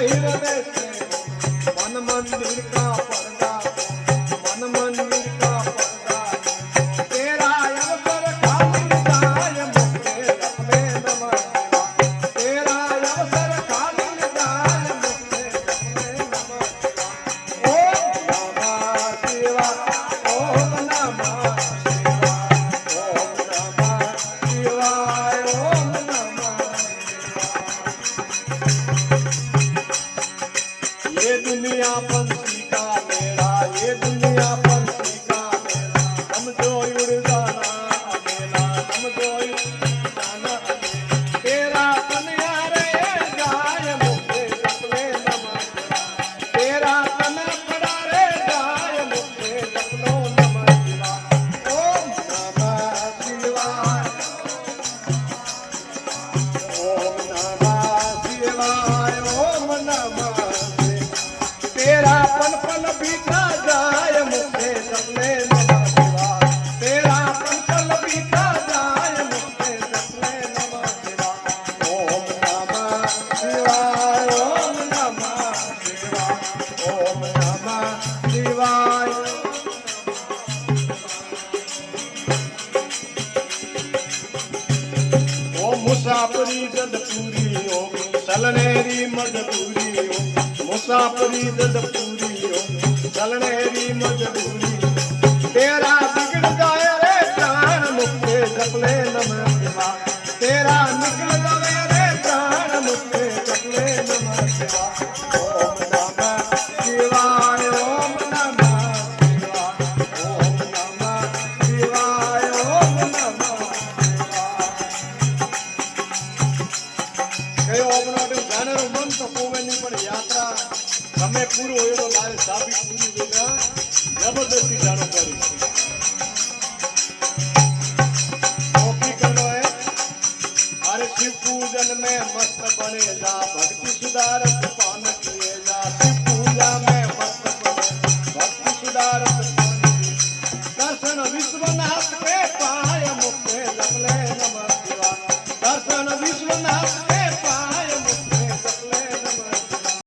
नहीं रवे से मन मंदिर का पर्दा मन मंदिर का पर्दा तेरा अवसर खाली जाय मुझे अपने नमः तेरा अवसर खाली जाय मुझे अपने नमः ओम नमः शिवाय ओम नमः शिवाय ओम नमः ये दुनिया पंछी का मेरा ये दुनिया पंछी का मेरा समझो उड़ जाना अकेला समझो जाना तेरा कन्या रे गाय मुझे अपने नमः तेरा कन्या पड़ा रे गाय मुझे अपनो नमः ओम नमः शिवाय ओम नमः शिवाय ओम नमः तेरा पल पल बीता जाए मुझे सपने नमः शिवाय तेरा पल पल बीता जाए मुझे सपने नमः शिवाय ओम नमः शिवाय ओम नमः शिवाय ओम नमः शिवाय ओ मुसाफरी जद पूरी हो चलनेरी मजबूरी हो मुसाफरी जद पूरी हो चलनेरी मजबूरी तेरा बिगड़ जाए रे प्राण मुझे जपले नमः शिवाय तेरा निकल जाए रे प्राण मुझे जपले नमः शिवाय ओम नमः शिवाय ओम नमः शिवाय ओम नमः शिवाय ओम नमः शिवाय कयो अपना जाने मन तो कोवे नहीं पर यात्रा समय पूरो हो तो लारे साबी पूरी वेगा जबरदस्ती जानो पड़ी नौकरी करनो है अरे शिव पूजन में मस्त बने जा भक्ति सुधार